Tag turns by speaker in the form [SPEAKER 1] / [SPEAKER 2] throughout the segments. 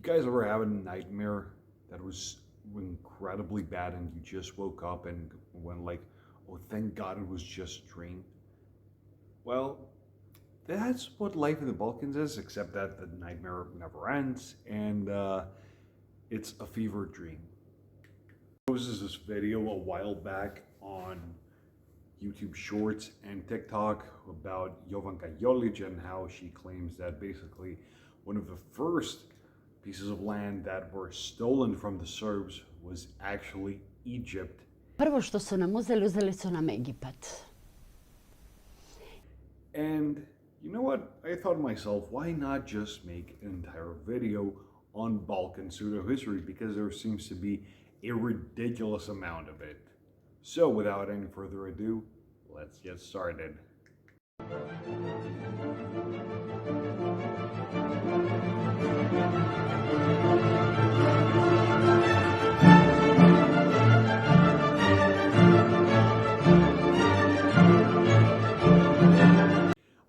[SPEAKER 1] guys ever have a nightmare that was incredibly bad and you just woke up and went like, oh, thank God it was just a dream? Well, that's what life in the Balkans is, except that the nightmare never ends and it's a fever dream. I posted this video a while back on YouTube Shorts and TikTok about Jovanka Jolic and how she claims that basically one of the first pieces of land that were stolen from the Serbs was actually Egypt.
[SPEAKER 2] Prvo što su nam uzeli su nam Egipat.
[SPEAKER 1] And you know what? I thought to myself, why not just make an entire video on Balkan pseudo-history, because there seems to be a ridiculous amount of it. So without any further ado, let's get started.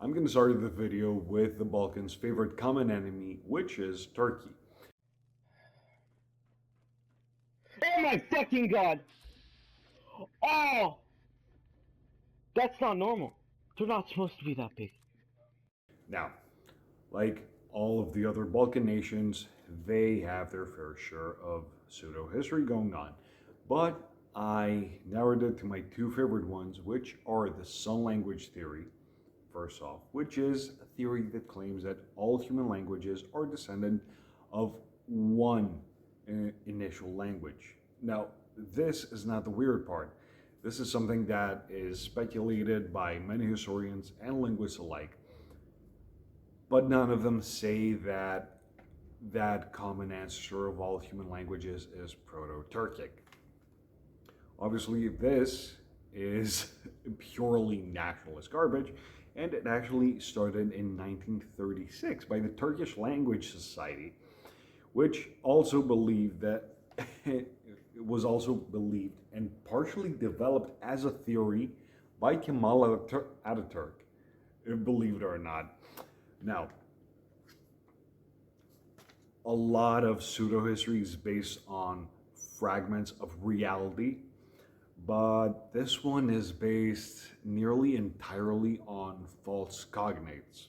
[SPEAKER 1] I'm going to start the video with the Balkans' favorite common enemy, which is Turkey.
[SPEAKER 3] Oh my fucking god! Oh! That's not normal. They're not supposed to be that big.
[SPEAKER 1] Now, like all of the other Balkan nations, they have their fair share of pseudo-history going on. But I narrowed it to my two favorite ones, which are the Sun language theory, first off, which is a theory that claims that all human languages are descendant of one initial language. Now, this is not the weird part. This is something that is speculated by many historians and linguists alike, but none of them say that that common ancestor of all human languages is Proto-Turkic. Obviously, this is purely nationalist garbage, and it actually started in 1936 by the Turkish Language Society, which also believed that it was also believed and partially developed as a theory by Kemal Ataturk, believe it or not. Now, a lot of pseudo-history is based on fragments of reality, but this one is based nearly entirely on false cognates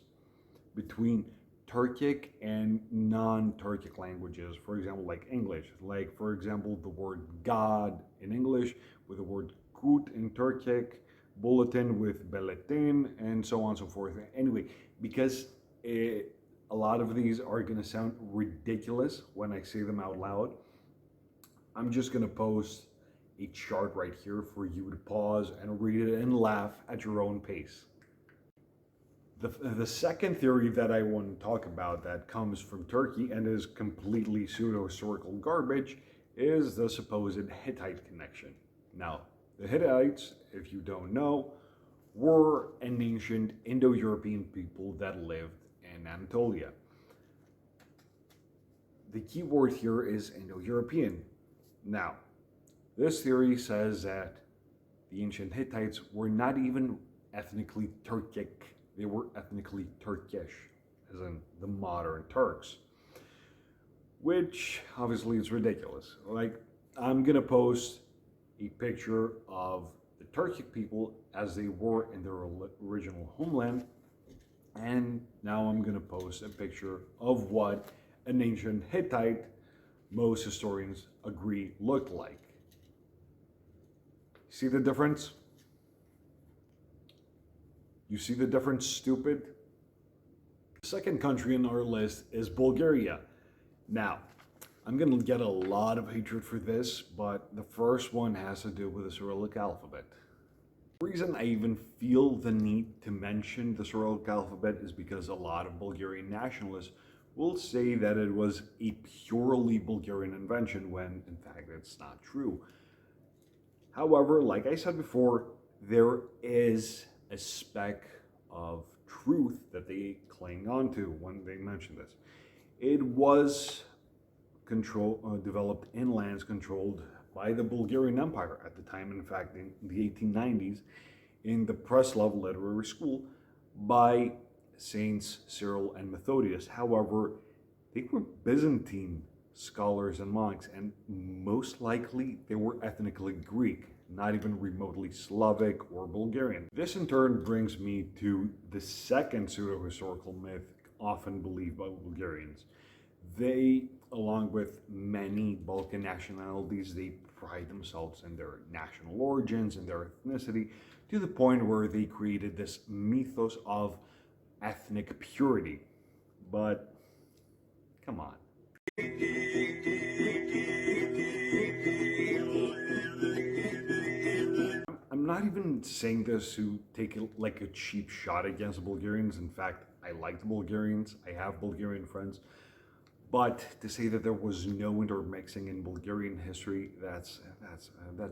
[SPEAKER 1] between Turkic and non-Turkic languages, for example, like English. Like, for example, the word God in English with the word kut in Turkic, bulletin with belletin, and so on and so forth. Anyway, because a lot of these are going to sound ridiculous when I say them out loud, I'm just going to post a chart right here for you to pause and read it and laugh at your own pace. The second theory that I want to talk about that comes from Turkey and is completely pseudo-historical garbage is the supposed Hittite connection. Now, the Hittites, if you don't know, were an ancient Indo-European people that lived in Anatolia. The key word here is Indo-European. Now, this theory says that the ancient Hittites were not even ethnically Turkic. They were ethnically Turkish, as in the modern Turks, which obviously is ridiculous. Like, I'm gonna post a picture of the Turkic people as they were in their original homeland, and now I'm gonna post a picture of what an ancient Hittite, most historians agree, looked like. See the difference? You see the difference, stupid? The second country on our list is Bulgaria. Now, I'm going to get a lot of hatred for this, but the first one has to do with the Cyrillic alphabet. The reason I even feel the need to mention the Cyrillic alphabet is because a lot of Bulgarian nationalists will say that it was a purely Bulgarian invention when, in fact, it's not true. However, like I said before, there is a speck of truth that they cling on to when they mention this. It was developed in lands controlled by the Bulgarian Empire at the time, in fact, in the 1890s, in the Preslav Literary School by Saints Cyril and Methodius. However, they were Byzantine scholars and monks, and most likely they were ethnically Greek, not even remotely Slavic or Bulgarian. This in turn brings me to the second pseudo-historical myth often believed by Bulgarians. They, along with many Balkan nationalities, they pride themselves in their national origins and their ethnicity to the point where they created this mythos of ethnic purity. But come on. I'm not even saying this to take it like a cheap shot against the Bulgarians. In fact, I like the Bulgarians. I have Bulgarian friends. But to say that there was no intermixing in Bulgarian history, that's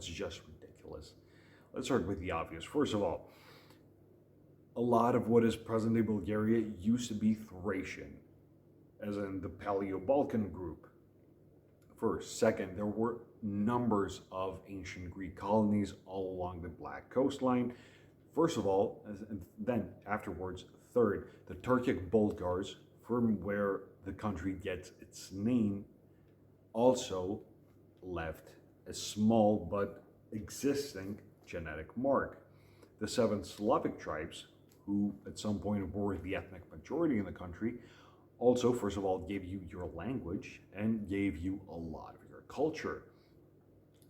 [SPEAKER 1] just ridiculous. Let's start with the obvious. First of all, a lot of what is present-day Bulgaria used to be Thracian, as in the Paleo-Balkan group. First. Second, there were numbers of ancient Greek colonies all along the Black coastline. First of all, and then afterwards. Third, the Turkic Bulgars, from where the country gets its name, also left a small but existing genetic mark. The 7 Slavic tribes, who at some point were the ethnic majority in the country, also, first of all, gave you your language and gave you a lot of your culture.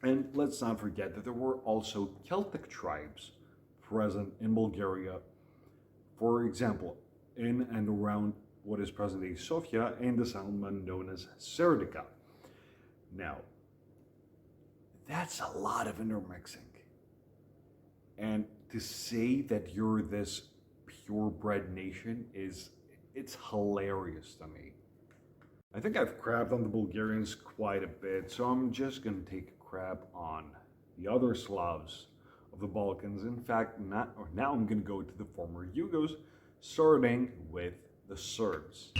[SPEAKER 1] And let's not forget that there were also Celtic tribes present in Bulgaria, for example, in and around what is present-day Sofia and the settlement known as Serdica. Now, that's a lot of intermixing. And to say that you're this purebred nation it's hilarious to me. I think I've crapped on the Bulgarians quite a bit, so I'm just gonna take a crap on the other Slavs of the Balkans. In fact, now I'm gonna go to the former Yugos, starting with the Serbs.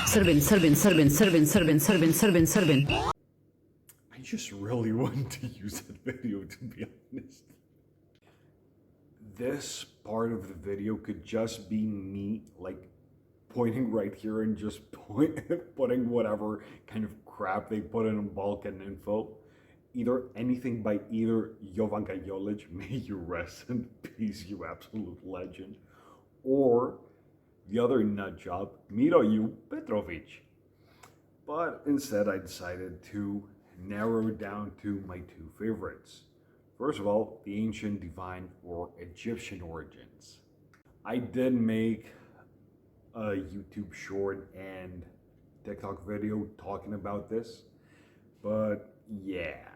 [SPEAKER 2] Serbin.
[SPEAKER 1] I just really want to use that video, to be honest. This part of the video could just be me, like, pointing right here and just putting whatever kind of crap they put in Balkan info. Either anything by either Jovanka Jolic, may you rest in peace, you absolute legend, or the other nut job, Miroju Petrovic. But instead I decided to narrow it down to my 2 favorites. First of all, the ancient divine or Egyptian origins. I did make a YouTube short and TikTok video talking about this, but yeah,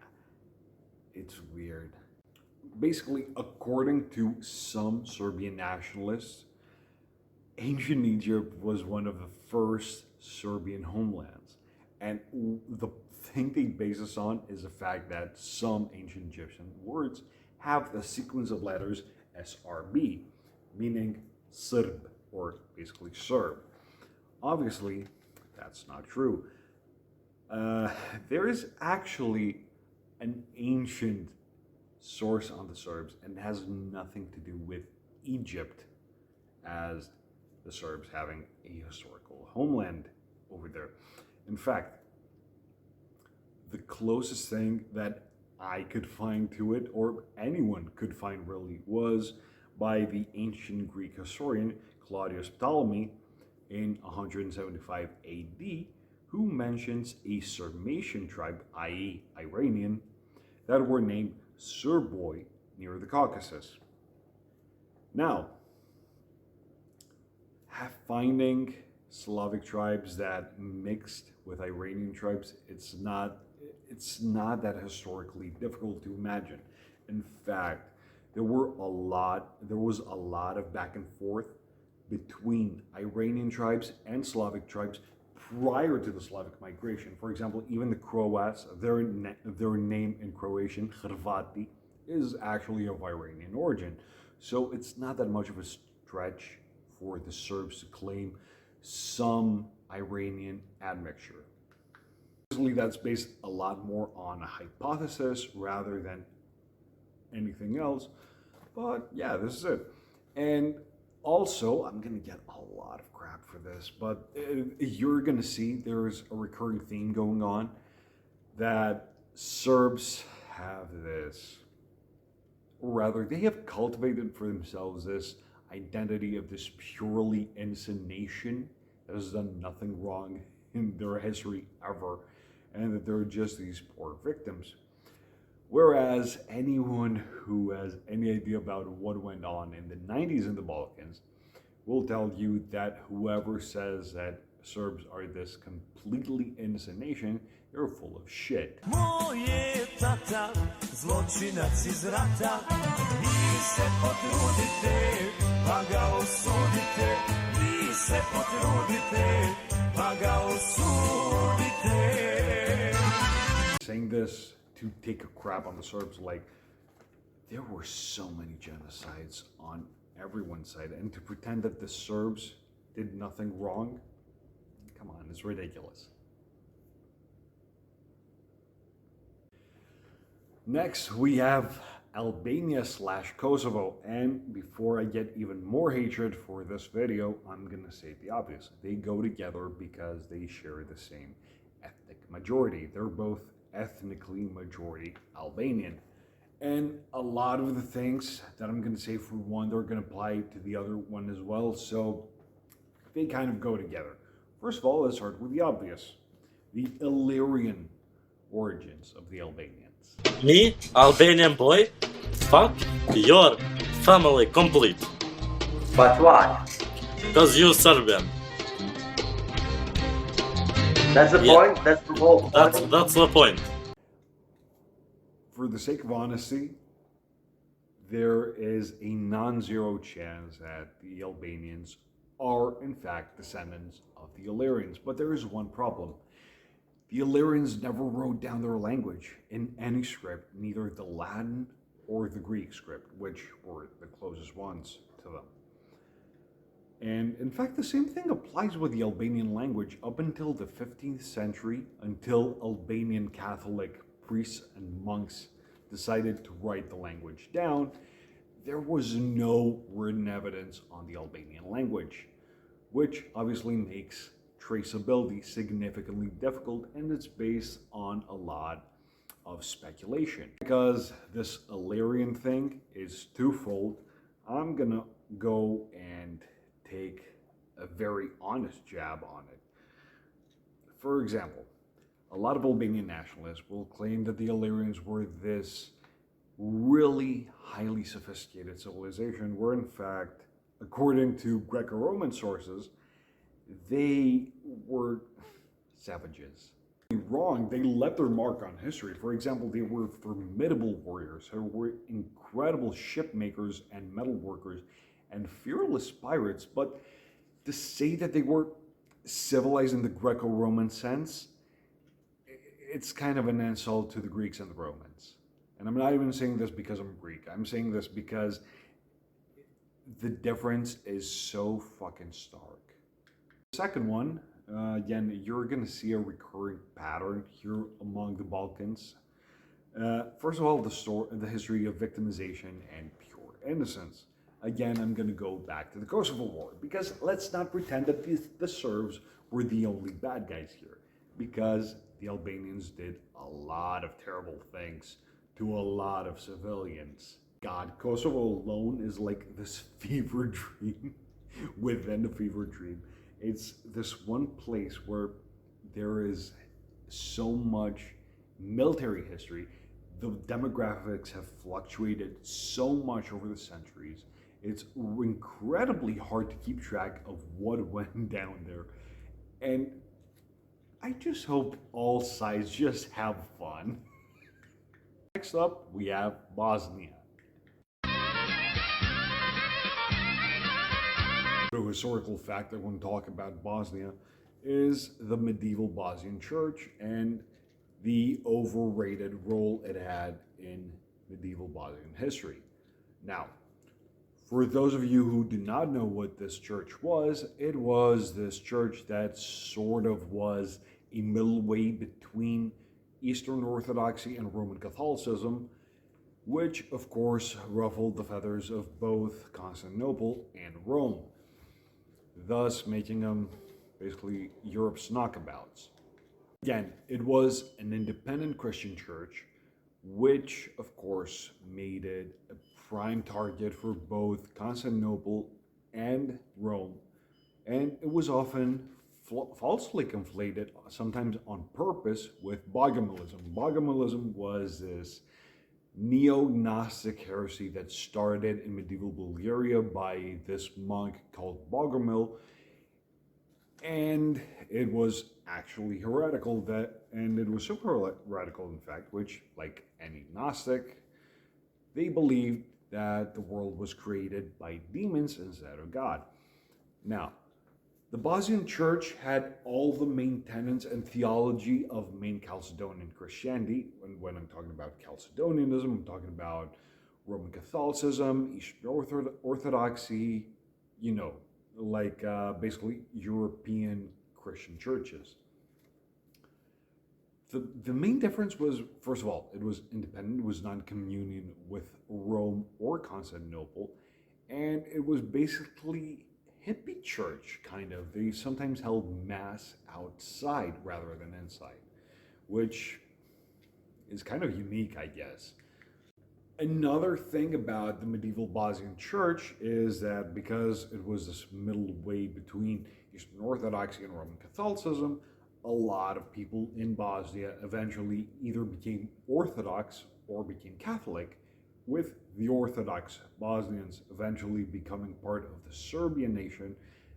[SPEAKER 1] it's weird. Basically, according to some Serbian nationalists, ancient Egypt was one of the first Serbian homelands. And the thing they base this on is the fact that some ancient Egyptian words have the sequence of letters SRB, meaning Serb, or basically Serb. Obviously, that's not true. There is actually an ancient source on the Serbs, and it has nothing to do with Egypt, as the Serbs having a historical homeland over there. In fact, the closest thing that I could find to it, or anyone could find really, was by the ancient Greek historian Claudius Ptolemy in 175 AD, who mentions a Sarmatian tribe, i.e. Iranian, that were named Serboi near the Caucasus. Now, finding Slavic tribes that mixed with Iranian tribes, it's not that historically difficult to imagine. In fact, there was a lot of back and forth between Iranian tribes and Slavic tribes prior to the Slavic migration. For example, even the Croats, their name in Croatian, Hrvati, is actually of Iranian origin. So it's not that much of a stretch for the Serbs to claim some Iranian admixture. Usually that's based a lot more on a hypothesis rather than anything else. But yeah, this is it. And Also, I'm going to get a lot of crap for this, but you're going to see there's a recurring theme going on that Serbs have this, or rather, they have cultivated for themselves this identity of this purely innocent nation that has done nothing wrong in their history ever, and that they're just these poor victims. Whereas anyone who has any idea about what went on in the 90s in the Balkans will tell you that whoever says that Serbs are this completely innocent nation, they're full of shit.
[SPEAKER 4] Moje tata, zločinac iz rata, vi se potrudite, pa ga osudite, vi se potrudite, pa ga osudite.
[SPEAKER 1] Saying this to take a crap on the Serbs, like, there were so many genocides on everyone's side, and to pretend that the Serbs did nothing wrong, come on, it's ridiculous. Next, we have Albania/Kosovo, and before I get even more hatred for this video, I'm gonna say the obvious. They go together because they share the same ethnic majority. They're both ethnically majority Albanian. And a lot of the things that I'm gonna say for one, they're gonna apply to the other one as well, so they kind of go together. First of all, let's start with the obvious. The Illyrian origins of the Albanians.
[SPEAKER 5] Me, Albanian boy? Fuck your family complete.
[SPEAKER 6] But why?
[SPEAKER 5] Cause you Serbian.
[SPEAKER 6] That's the
[SPEAKER 5] Yeah.
[SPEAKER 6] point? That's the whole
[SPEAKER 5] That's the point.
[SPEAKER 1] For the sake of honesty, there is a non-zero chance that the Albanians are in fact descendants of the Illyrians. But there is one problem. The Illyrians never wrote down their language in any script, neither the Latin or the Greek script, which were the closest ones to them. And in fact, the same thing applies with the Albanian language up until the 15th century, until Albanian Catholic priests and monks decided to write the language down. There was no written evidence on the Albanian language, which obviously makes traceability significantly difficult, and it's based on a lot of speculation. Because this Illyrian thing is twofold, I'm gonna go and take a very honest jab on it. For example, a lot of Albanian nationalists will claim that the Illyrians were this really highly sophisticated civilization, where in fact, according to Greco-Roman sources, they were savages. Wrong, they left their mark on history. For example, they were formidable warriors who were incredible ship makers and metal workers and fearless pirates. But to say that they were civilized in the Greco-Roman sense, it's kind of an insult to the Greeks and the Romans. And I'm not even saying this because I'm Greek. I'm saying this because the difference is so fucking stark. The second one, again, you're going to see a recurring pattern here among the Balkans. First of all, the history of victimization and pure innocence. Again, I'm going to go back to the Kosovo War, because let's not pretend that the Serbs were the only bad guys here, because the Albanians did a lot of terrible things to a lot of civilians. God, Kosovo alone is like this fever dream within a fever dream. It's this one place where there is so much military history. The demographics have fluctuated so much over the centuries. It's incredibly hard to keep track of what went down there. And I just hope all sides just have fun. Next up, we have Bosnia. The historical fact that I want to talk about Bosnia is the medieval Bosnian church and the overrated role it had in medieval Bosnian history. Now, for those of you who do not know what this church was, it was this church that sort of was a middle way between Eastern Orthodoxy and Roman Catholicism, which of course ruffled the feathers of both Constantinople and Rome, thus making them basically Europe's knockabouts. Again, it was an independent Christian church, which of course made it a prime target for both Constantinople and Rome, and it was often falsely conflated, sometimes on purpose, with Bogomilism. Bogomilism was this neo-Gnostic heresy that started in medieval Bulgaria by this monk called Bogomil, and it was actually heretical, and it was super heretical in fact, which, like any Gnostic, they believed that the world was created by demons instead of God. Now, the Bosnian church had all the main tenets and theology of main Chalcedonian Christianity. When I'm talking about Chalcedonianism, I'm talking about Roman Catholicism, Eastern Orthodoxy, you know, like basically European Christian churches. The main difference was, first of all, it was independent, it was not in communion with Rome or Constantinople, and it was basically hippie church, kind of. They sometimes held mass outside rather than inside, which is kind of unique, I guess. Another thing about the medieval Bosnian church is that because it was this middle way between Eastern Orthodoxy and Roman Catholicism, a lot of people in Bosnia eventually either became Orthodox or became Catholic, with the Orthodox Bosnians eventually becoming part of the Serbian nation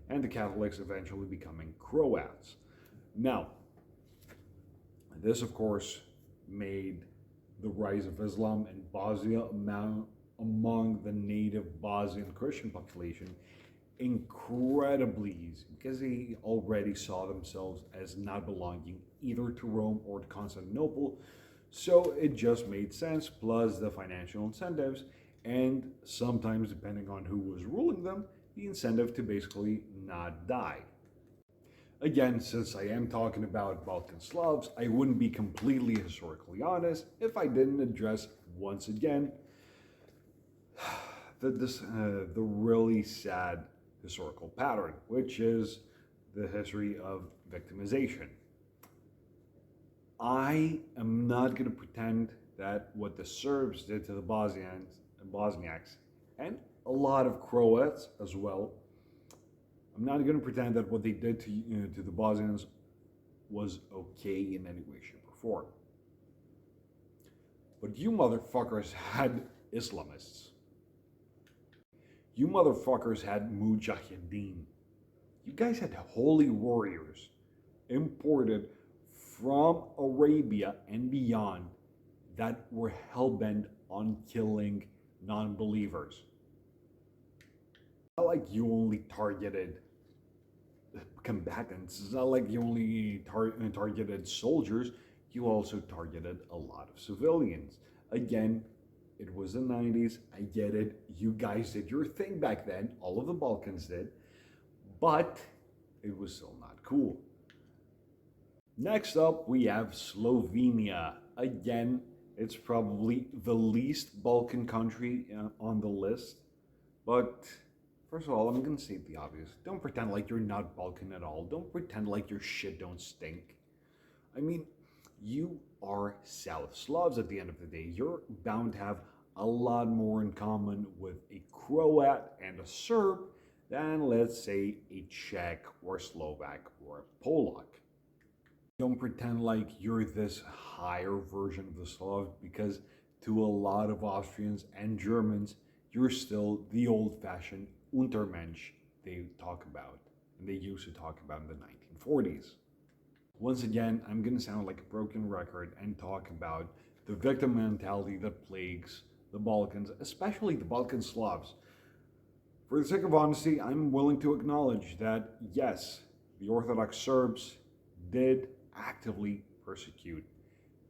[SPEAKER 1] and the Catholics eventually becoming Croats. Now, this of course made the rise of Islam in Bosnia among the native Bosnian Christian population incredibly easy, because they already saw themselves as not belonging either to Rome or to Constantinople. So it just made sense, plus the financial incentives, and sometimes, depending on who was ruling them, the incentive to basically not die. Again, since I am talking about Balkan Slavs, I wouldn't be completely historically honest if I didn't address once again the really sad historical pattern, which is the history of victimization. I am not going to pretend that what the Serbs did to the Bosniaks, and a lot of Croats as well, I'm not going to pretend that what they did to the Bosnians was okay in any way, shape, or form. But you motherfuckers had Islamists. You motherfuckers had Mujahideen. You guys had holy warriors imported from Arabia and beyond that were hell-bent on killing non-believers. It's not like you only targeted combatants. It's not like you only targeted soldiers. You also targeted a lot of civilians. Again, it was the 90s. I get it. You guys did your thing back then. All of the Balkans did. But it was still not cool. Next up, we have Slovenia. Again, it's probably the least Balkan country on the list. But first of all, I'm going to say the obvious. Don't pretend like you're not Balkan at all. Don't pretend like your shit don't stink. I mean, you are South Slavs at the end of the day. You're bound to have a lot more in common with a Croat and a Serb than, let's say, a Czech or Slovak or a Polak. Don't pretend like you're this higher version of the Slav, because to a lot of Austrians and Germans, you're still the old-fashioned Untermensch they talk about, and they used to talk about in the 1940s. Once again, I'm going to sound like a broken record and talk about the victim mentality that plagues the Balkans, especially the Balkan Slavs. For the sake of honesty, I'm willing to acknowledge that, yes, the Orthodox Serbs did actively persecute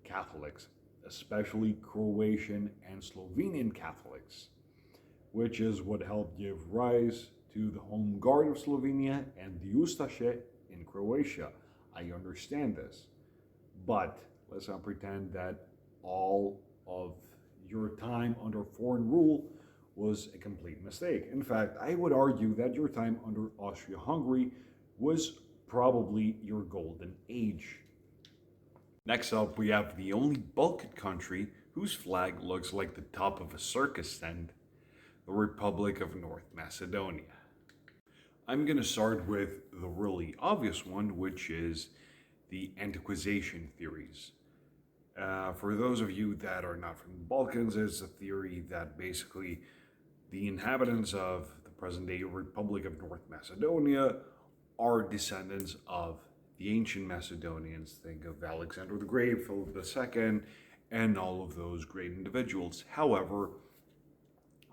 [SPEAKER 1] Catholics, especially Croatian and Slovenian Catholics, which is what helped give rise to the Home Guard of Slovenia and the Ustaše in Croatia. I understand this, but let's not pretend that all of your time under foreign rule was a complete mistake. In fact, I would argue that your time under Austria-Hungary was probably your golden age. Next up, we have the only Balkan country whose flag looks like the top of a circus tent, the Republic of North Macedonia. I'm going to start with the really obvious one, which is the antiquization theories. For those of you that are not from the Balkans, it's a theory that basically the inhabitants of the present-day Republic of North Macedonia are descendants of the ancient Macedonians. Think of Alexander the Great, Philip II, and all of those great individuals. However,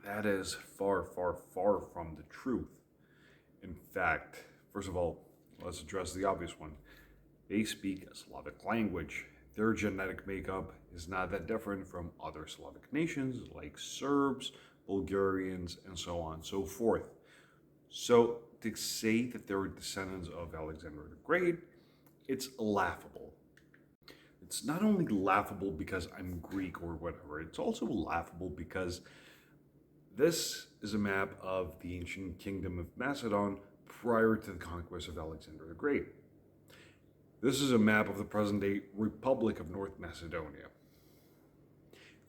[SPEAKER 1] that is far, far, far from the truth. In fact, first of all, let's address the obvious one. They speak a Slavic language. Their genetic makeup is not that different from other Slavic nations like Serbs, Bulgarians, and so on and so forth. So to say that they're descendants of Alexander the Great, it's laughable. It's not only laughable because I'm Greek or whatever, it's also laughable because this is a map of the ancient kingdom of Macedon prior to the conquest of Alexander the Great. This is a map of the present-day Republic of North Macedonia.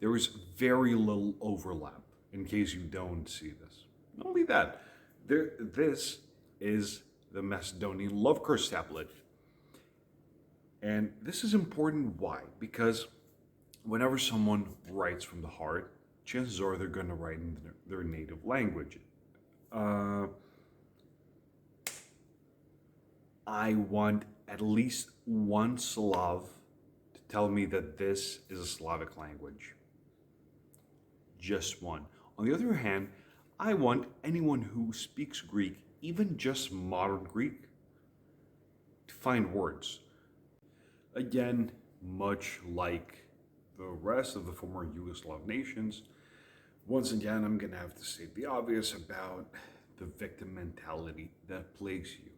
[SPEAKER 1] There is very little overlap, in case you don't see this. Not only that, this is the Macedonian love curse tablet. And this is important. Why? Because whenever someone writes from the heart, chances are they're going to write in their native language. I want at least one Slav to tell me that this is a Slavic language. Just one. On the other hand, I want anyone who speaks Greek, even just modern Greek, to find words. Again, much like the rest of the former Yugoslav nations, once again, I'm going to have to state the obvious about the victim mentality that plagues you.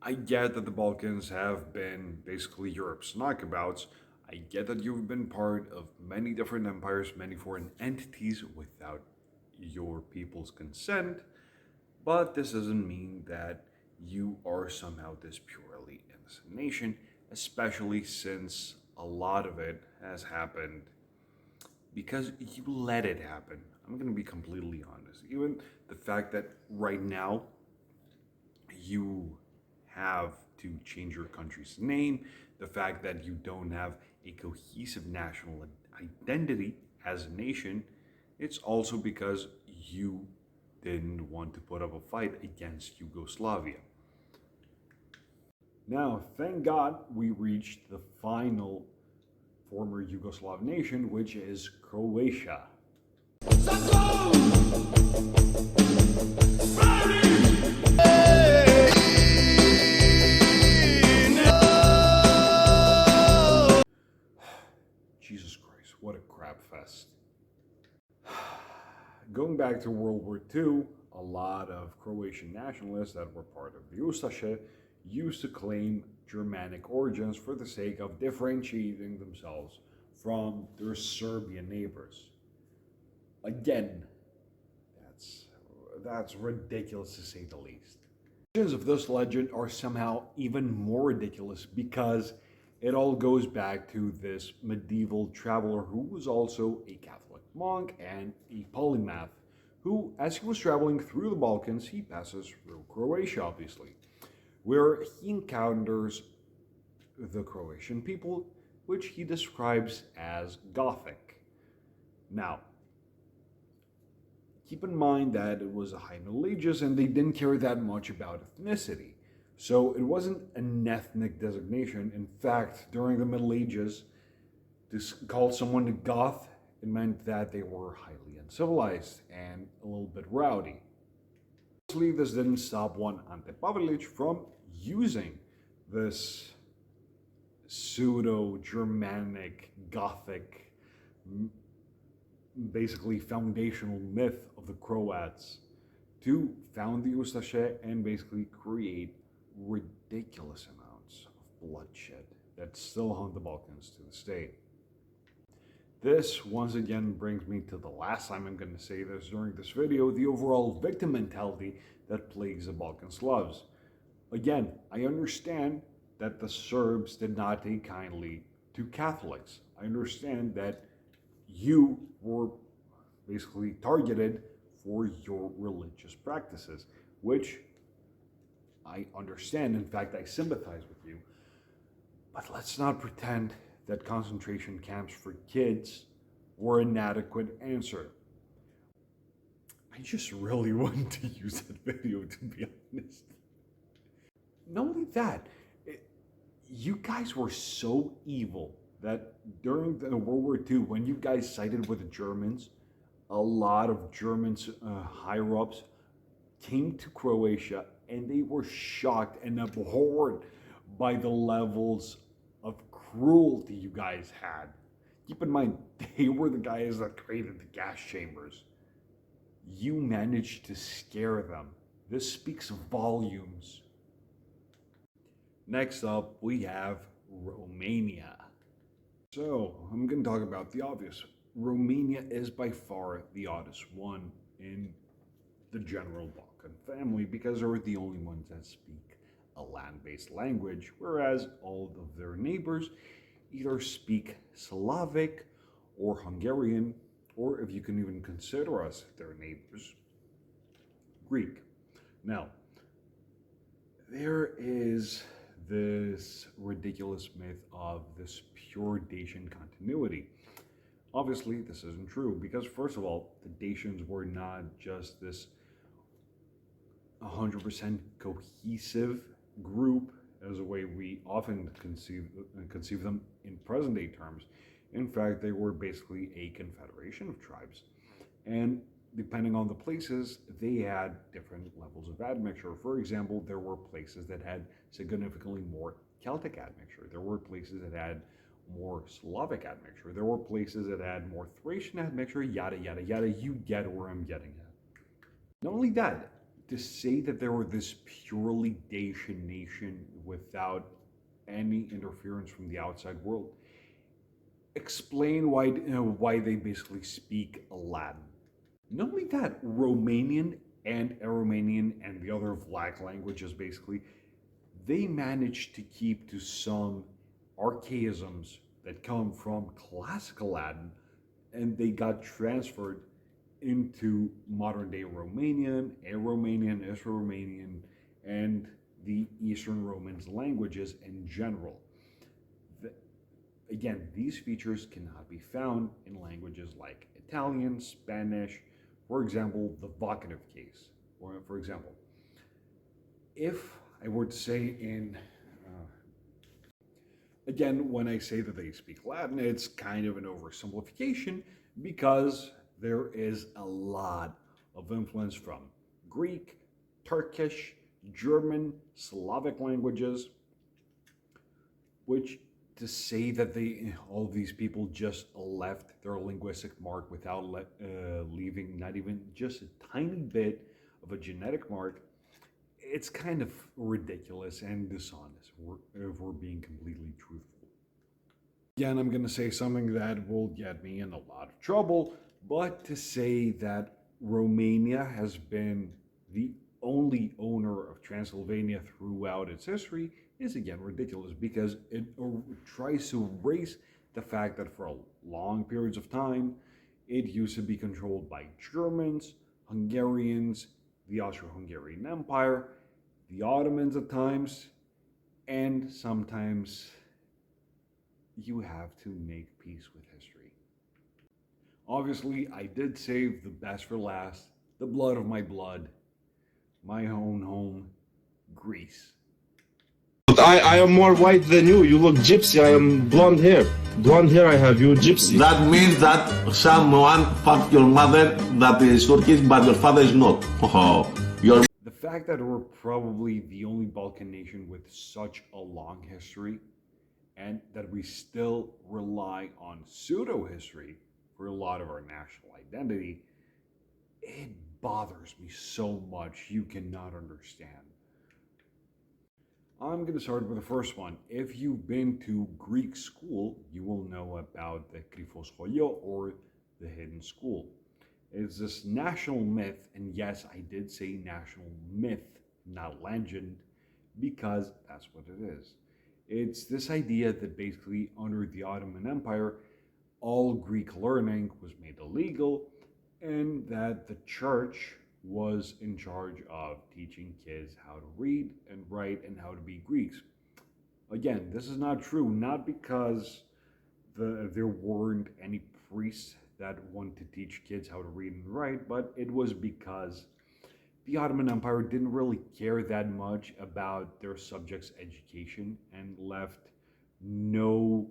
[SPEAKER 1] I get that the Balkans have been basically Europe's knockabouts. I get that you've been part of many different empires, many foreign entities without your people's consent, but this doesn't mean that you are somehow this purely innocent nation, especially since a lot of it has happened because you let it happen. I'm going to be completely honest. Even the fact that right now you have to change your country's name, the fact that you don't have a cohesive national identity as a nation, it's also because you didn't want to put up a fight against Yugoslavia. Now, thank God we reached the final former Yugoslav nation, which is Croatia. Jesus Christ, what a crap fest. Going back to World War II, a lot of Croatian nationalists that were part of the Ustaše used to claim Germanic origins for the sake of differentiating themselves from their Serbian neighbors. Again, that's ridiculous to say the least. Versions of this legend are somehow even more ridiculous because it all goes back to this medieval traveler who was also a Catholic monk and a polymath, who, as he was traveling through the Balkans, he passes through Croatia, obviously, where he encounters the Croatian people, which he describes as Gothic. Now, keep in mind that it was the High Middle Ages and they didn't care that much about ethnicity. So it wasn't an ethnic designation. In fact, during the Middle Ages, to call someone a Goth, it meant that they were highly uncivilized and a little bit rowdy. Obviously, this didn't stop one Ante Pavelić from using this pseudo-Germanic, Gothic, basically foundational myth of the Croats to found the Ustaše and basically create ridiculous amounts of bloodshed that still haunt the Balkans to this day. This once again brings me to the last time I'm going to say this during this video, the overall victim mentality that plagues the Balkan Slavs. Again, I understand that the Serbs did not take kindly to Catholics. I understand that you were basically targeted for your religious practices, which I understand. In fact, I sympathize with you. But let's not pretend that concentration camps for kids were an adequate answer. I just really wanted to use that video, to be honest. Not only that, you guys were so evil that during the World War II, when you guys sided with the Germans, a lot of Germans higher-ups came to Croatia and they were shocked and abhorred by the levels of cruelty you guys had. Keep in mind, they were the guys that created the gas chambers. You managed to scare them. This speaks volumes. Next up, we have Romania. So, I'm going to talk about the obvious. Romania is by far the oddest one in the general Balkan family because they're the only ones that speak a land-based language, whereas all of their neighbors either speak Slavic or Hungarian, or if you can even consider us their neighbors, Greek. Now, there is this ridiculous myth of this pure Dacian continuity. Obviously, this isn't true because, first of all, the Dacians were not just this 100% cohesive group as a way we often conceive them in present-day terms. In fact, they were basically a confederation of tribes. And depending on the places, they had different levels of admixture. For example, there were places that had significantly more Celtic admixture. There were places that had more Slavic admixture. There were places that had more Thracian admixture, yada, yada, yada. You get where I'm getting at. Not only that, to say that they were this purely Dacian nation without any interference from the outside world, explain why they basically speak Latin. Not only that, Romanian and Aromanian and the other Vlach languages, basically, they managed to keep to some archaisms that come from classical Latin, and they got transferred into modern-day Romanian, Aromanian, Isro-Romanian, and the Eastern Romance languages in general. Again, these features cannot be found in languages like Italian, Spanish, for example, the vocative case. Or, for example, if I were to say again, when I say that they speak Latin, it's kind of an oversimplification because there is a lot of influence from Greek, Turkish, German, Slavic languages, which to say that all these people just left their linguistic mark without leaving not even just a tiny bit of a genetic mark, it's kind of ridiculous and dishonest if we're being completely truthful. Again, I'm going to say something that will get me in a lot of trouble, but to say that Romania has been the only owner of Transylvania throughout its history is again ridiculous because it tries to erase the fact that for long periods of time it used to be controlled by Germans, Hungarians, the Austro-Hungarian Empire, the Ottomans at times, and sometimes you have to make peace with history. Obviously, I did save the best for last, the blood of my blood, my own home, Greece.
[SPEAKER 7] But I am more white than you. You look gypsy. I am blonde hair. Blonde hair I have. You gypsy.
[SPEAKER 8] That means that someone fucked your mother that is Turkish, but your father is not. Oh,
[SPEAKER 1] The fact that we're probably the only Balkan nation with such a long history and that we still rely on pseudo-history for a lot of our national identity, it bothers me so much you cannot understand. I'm going to start with the first one. If you've been to Greek school, you will know about the Krifo Scholio, or the hidden school. It's this national myth, and yes, I did say national myth, not legend, because that's what it is. It's this idea that basically under the Ottoman Empire, all Greek learning was made illegal, and that the church was in charge of teaching kids how to read and write and how to be Greeks. Again, this is not true, not because there weren't any priests that wanted to teach kids how to read and write, but it was because the Ottoman Empire didn't really care that much about their subjects' education and left no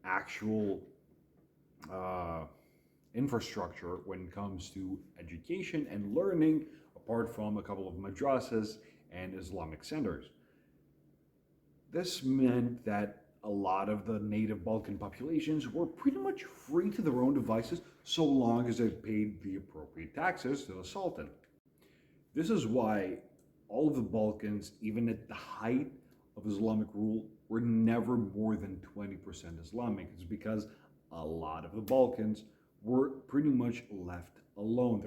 [SPEAKER 1] actual infrastructure when it comes to education and learning, apart from a couple of madrasas and Islamic centers. This meant that a lot of the native Balkan populations were pretty much free to their own devices so long as they paid the appropriate taxes to the Sultan. This is why all of the Balkans, even at the height of Islamic rule, were never more than 20% Islamic. It's because a lot of the Balkans were pretty much left alone.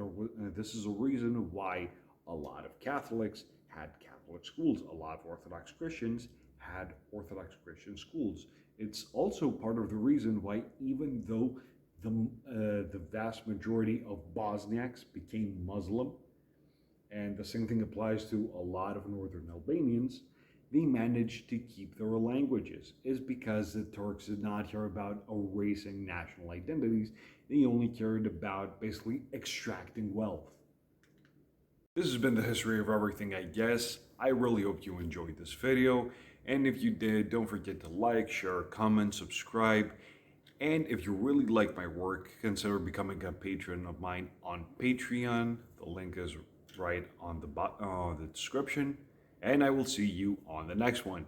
[SPEAKER 1] This is a reason why a lot of Catholics had Catholic schools. A lot of Orthodox Christians had Orthodox Christian schools. It's also part of the reason why, even though the vast majority of Bosniaks became Muslim, and the same thing applies to a lot of northern Albanians, they managed to keep their languages. Is because the Turks did not care about erasing national identities. They only cared about basically extracting wealth. This has been the history of everything, I guess. I really hope you enjoyed this video. And if you did, don't forget to like, share, comment, subscribe. And if you really like my work, consider becoming a patron of mine on Patreon. The link is right on the description. And I will see you on the next one.